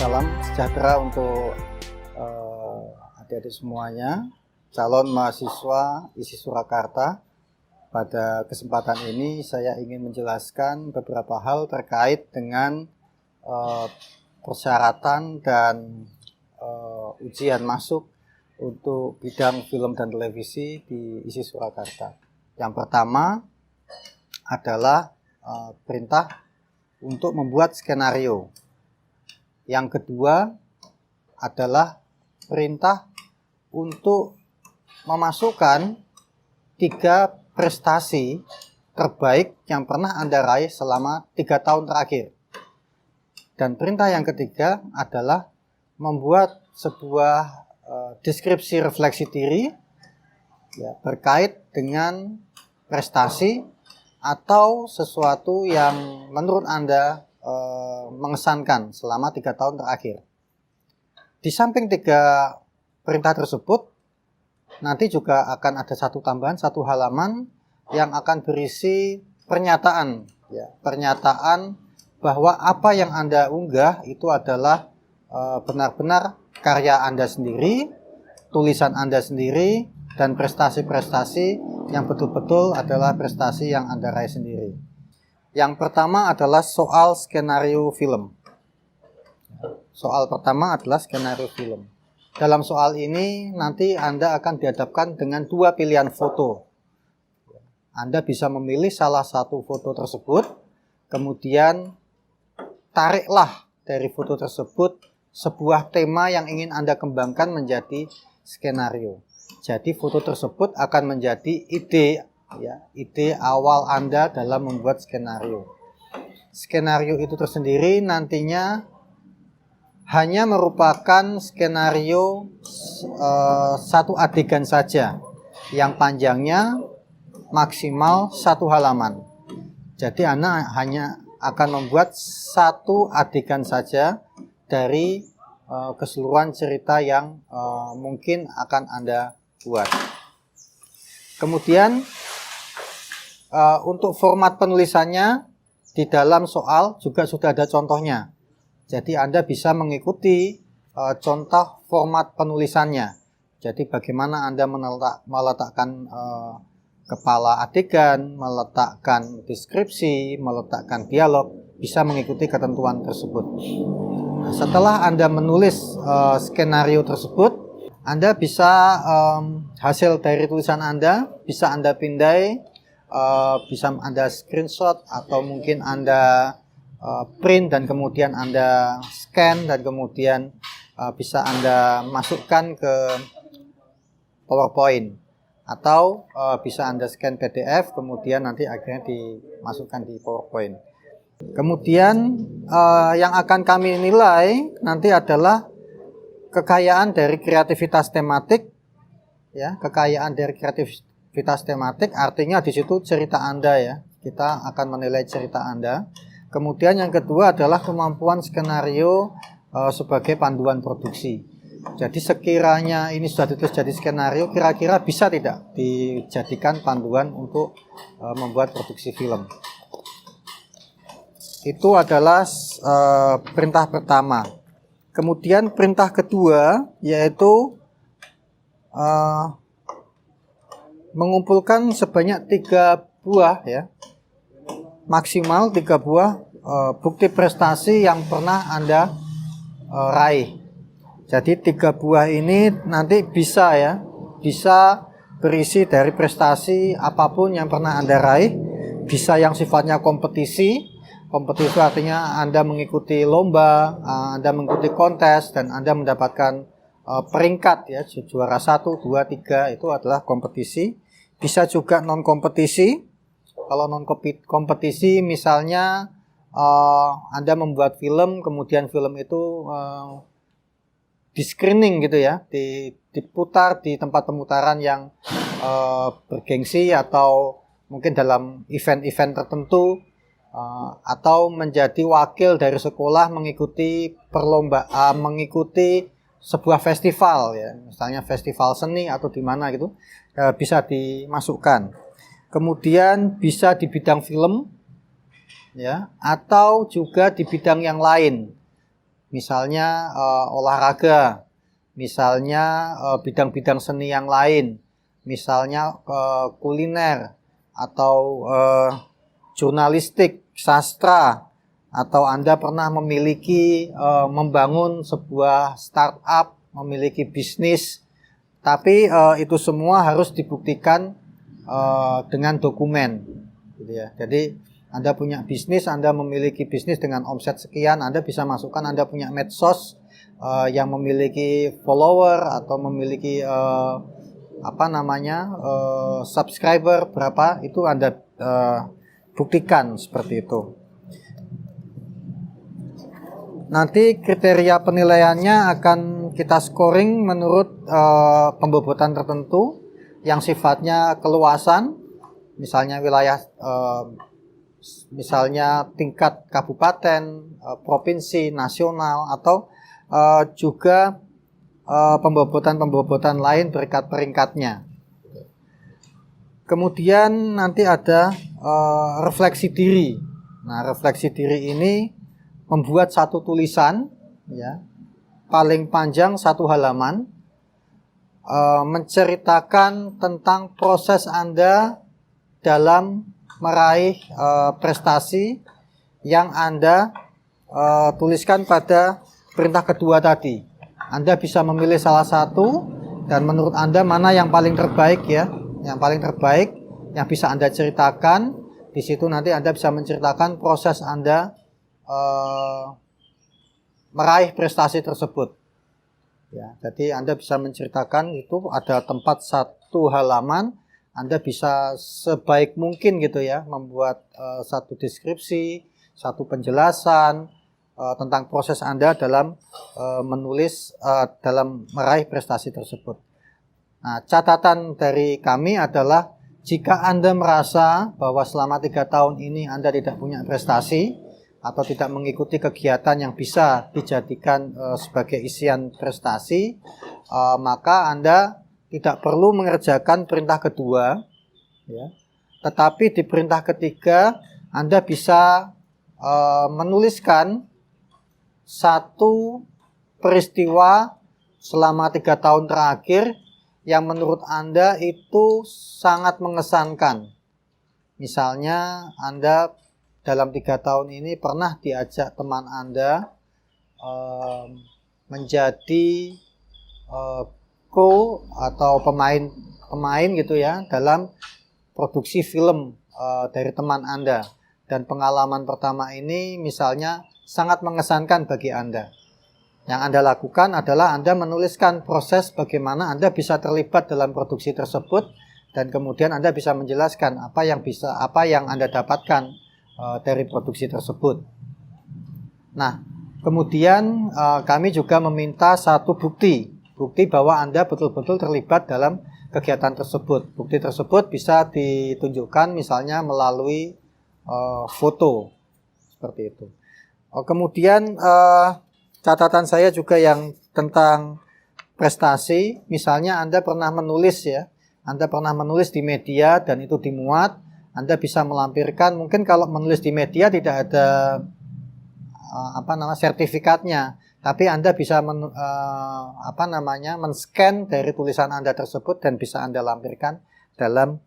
Salam sejahtera untuk adik-adik semuanya, calon mahasiswa ISI Surakarta. Pada kesempatan ini saya ingin menjelaskan beberapa hal terkait dengan persyaratan dan ujian masuk untuk bidang film dan televisi di ISI Surakarta. Yang pertama adalah perintah untuk membuat skenario. Yang kedua adalah perintah untuk memasukkan 3 prestasi terbaik yang pernah Anda raih selama 3 tahun terakhir. Dan perintah yang ketiga adalah membuat sebuah deskripsi refleksi diri ya, terkait dengan prestasi atau sesuatu yang menurut Anda mengesankan selama 3 tahun terakhir. Di samping 3 perintah tersebut, nanti juga akan ada satu halaman yang akan berisi pernyataan, ya, pernyataan bahwa apa yang Anda unggah itu adalah benar-benar karya Anda sendiri, tulisan Anda sendiri, dan prestasi-prestasi yang betul-betul adalah prestasi yang Anda raih sendiri. Yang pertama adalah soal skenario film. Soal pertama adalah skenario film. Dalam soal ini nanti Anda akan dihadapkan dengan 2 pilihan foto. Anda bisa memilih salah satu foto tersebut, kemudian tariklah dari foto tersebut sebuah tema yang ingin Anda kembangkan menjadi skenario. Jadi foto tersebut akan menjadi ide, ya, ide awal Anda dalam membuat skenario. Skenario itu tersendiri nantinya hanya merupakan skenario satu adegan saja, yang panjangnya maksimal 1 halaman. Jadi Anda hanya akan membuat 1 adegan saja dari keseluruhan cerita yang mungkin akan Anda buat. Kemudian untuk format penulisannya di dalam soal juga sudah ada contohnya. Jadi Anda bisa mengikuti contoh format penulisannya. Jadi bagaimana Anda meletakkan kepala adegan, meletakkan deskripsi, meletakkan dialog, bisa mengikuti ketentuan tersebut. Setelah Anda menulis skenario tersebut, Anda bisa hasil dari tulisan Anda bisa Anda pindai, bisa Anda screenshot atau mungkin Anda print dan kemudian Anda scan dan kemudian bisa Anda masukkan ke PowerPoint atau bisa Anda scan PDF kemudian nanti akhirnya dimasukkan di PowerPoint. Kemudian yang akan kami nilai nanti adalah kekayaan dari kreativitas tematik, ya, kekayaan dari kreativitas tematik artinya di situ cerita Anda, ya. Kita akan menilai cerita Anda. Kemudian yang kedua adalah kemampuan skenario sebagai panduan produksi. Jadi sekiranya ini sudah ditulis jadi skenario, kira-kira bisa tidak dijadikan panduan untuk membuat produksi film. Itu adalah perintah pertama. Kemudian perintah kedua yaitu mengumpulkan sebanyak 3 buah, ya, maksimal 3 buah bukti prestasi yang pernah Anda raih. Jadi 3 buah ini nanti bisa, ya, bisa berisi dari prestasi apapun yang pernah Anda raih. Bisa yang sifatnya kompetisi. Kompetisi artinya Anda mengikuti lomba, Anda mengikuti kontes dan Anda mendapatkan peringkat, ya, juara 1, 2, 3 itu adalah kompetisi. Bisa juga non kompetisi. Kalau non kompetisi misalnya Anda membuat film, kemudian film itu di screening gitu, ya, diputar di tempat pemutaran yang bergengsi atau mungkin dalam event-event tertentu, atau menjadi wakil dari sekolah mengikuti perlombaan, mengikuti sebuah festival, ya, misalnya festival seni atau di mana gitu, bisa dimasukkan. Kemudian bisa di bidang film, ya, atau juga di bidang yang lain. misalnya olahraga, misalnya bidang-bidang seni yang lain, misalnya kuliner, atau jurnalistik, sastra, atau Anda pernah memiliki membangun sebuah startup, memiliki bisnis, tapi itu semua harus dibuktikan dengan dokumen, gitu ya. Jadi Anda punya bisnis, Anda memiliki bisnis dengan omset sekian, Anda bisa masukkan Anda punya medsos yang memiliki follower atau memiliki subscriber berapa, itu Anda buktikan seperti itu. Nanti kriteria penilaiannya akan kita scoring menurut pembobotan tertentu yang sifatnya keluasan, misalnya wilayah, misalnya tingkat kabupaten, provinsi, nasional, atau juga pembobotan-pembobotan lain peringkat-peringkatnya. Kemudian nanti ada refleksi diri. Nah, refleksi diri ini membuat satu tulisan, ya, paling panjang 1 halaman, menceritakan tentang proses Anda dalam meraih prestasi yang Anda tuliskan pada perintah kedua tadi. Anda bisa memilih salah satu, dan menurut Anda mana yang paling terbaik, ya, yang paling terbaik yang bisa Anda ceritakan. Di situ nanti Anda bisa menceritakan proses Anda meraih prestasi tersebut, ya. Jadi Anda bisa menceritakan, itu ada tempat 1 halaman, Anda bisa sebaik mungkin gitu ya membuat satu deskripsi, satu penjelasan tentang proses Anda dalam menulis, dalam meraih prestasi tersebut. Nah, catatan dari kami adalah jika Anda merasa bahwa selama 3 tahun ini Anda tidak punya prestasi atau tidak mengikuti kegiatan yang bisa dijadikan sebagai isian prestasi, maka Anda tidak perlu mengerjakan perintah kedua, ya. Tetapi di perintah ketiga Anda bisa menuliskan satu peristiwa selama 3 tahun terakhir yang menurut Anda itu sangat mengesankan. Misalnya Anda dalam 3 tahun ini pernah diajak teman Anda menjadi kru atau pemain gitu ya dalam produksi film dari teman Anda, dan pengalaman pertama ini misalnya sangat mengesankan bagi Anda. Yang Anda lakukan adalah Anda menuliskan proses bagaimana Anda bisa terlibat dalam produksi tersebut, dan kemudian Anda bisa menjelaskan apa yang Anda dapatkan dari produksi tersebut. Nah, kemudian kami juga meminta satu bukti bahwa Anda betul-betul terlibat dalam kegiatan tersebut. Bukti tersebut bisa ditunjukkan misalnya melalui foto, seperti itu. Kemudian catatan saya juga yang tentang prestasi, misalnya Anda pernah menulis, ya, Anda pernah menulis di media dan itu dimuat. Anda bisa melampirkan, mungkin kalau menulis di media tidak ada sertifikatnya, tapi Anda bisa men-scan dari tulisan Anda tersebut dan bisa Anda lampirkan dalam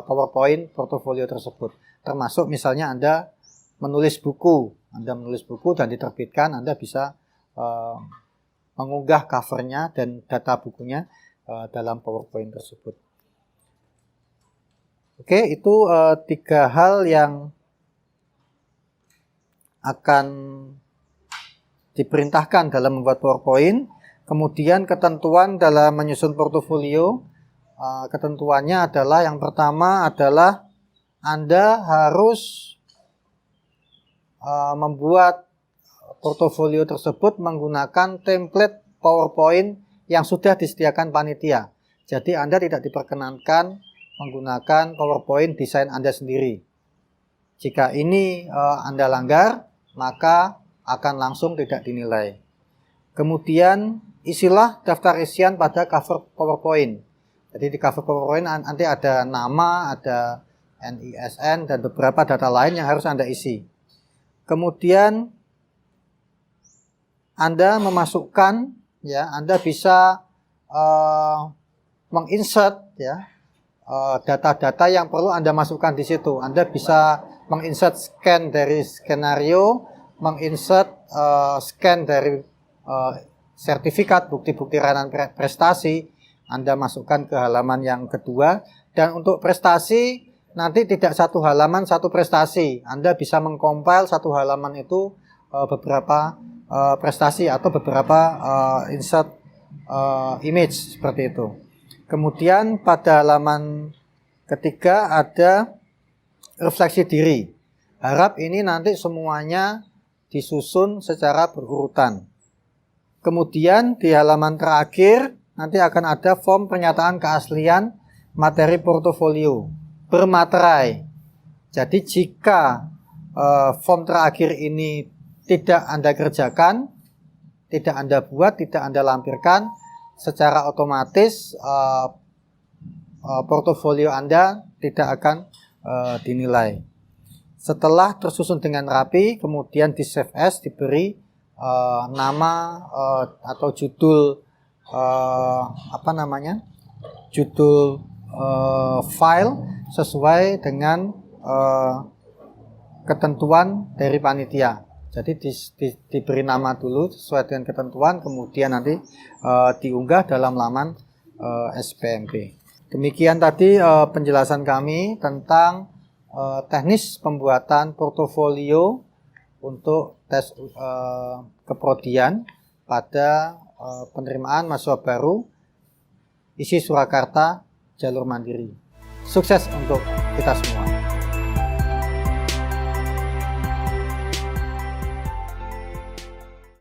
PowerPoint portofolio tersebut. Termasuk misalnya Anda menulis buku dan diterbitkan, Anda bisa mengunggah covernya dan data bukunya dalam PowerPoint tersebut. Oke, itu 3 hal yang akan diperintahkan dalam membuat PowerPoint. Kemudian ketentuan dalam menyusun portofolio, ketentuannya adalah yang pertama adalah Anda harus membuat portofolio tersebut menggunakan template PowerPoint yang sudah disediakan panitia. Jadi Anda tidak diperkenankan menggunakan PowerPoint desain Anda sendiri. Jika ini Anda langgar, maka akan langsung tidak dinilai. Kemudian isilah daftar isian pada cover PowerPoint. Jadi di cover PowerPoint nanti ada nama, ada NISN, dan beberapa data lain yang harus Anda isi. Kemudian Anda memasukkan, ya, Anda bisa menginsert, ya, data-data yang perlu Anda masukkan di situ. Anda bisa menginsert scan dari skenario, menginsert scan dari sertifikat bukti-bukti raihan prestasi, Anda masukkan ke halaman yang kedua. Dan untuk prestasi nanti tidak satu halaman satu prestasi, Anda bisa mengcompile satu halaman itu beberapa prestasi atau beberapa insert image seperti itu. Kemudian pada halaman ketiga ada refleksi diri. Harap ini nanti semuanya disusun secara berurutan. Kemudian di halaman terakhir nanti akan ada form pernyataan keaslian materi portofolio bermaterai. Jadi jika form terakhir ini tidak Anda kerjakan, tidak Anda buat, tidak Anda lampirkan, secara otomatis portofolio Anda tidak akan dinilai. Setelah tersusun dengan rapi, kemudian di save as, diberi nama atau judul judul file sesuai dengan ketentuan dari panitia. Jadi diberi nama dulu sesuai dengan ketentuan, kemudian nanti diunggah dalam laman SPMP. Demikian tadi penjelasan kami tentang teknis pembuatan portofolio untuk tes keprodian pada penerimaan mahasiswa baru ISI Surakarta jalur mandiri. Sukses untuk kita semua.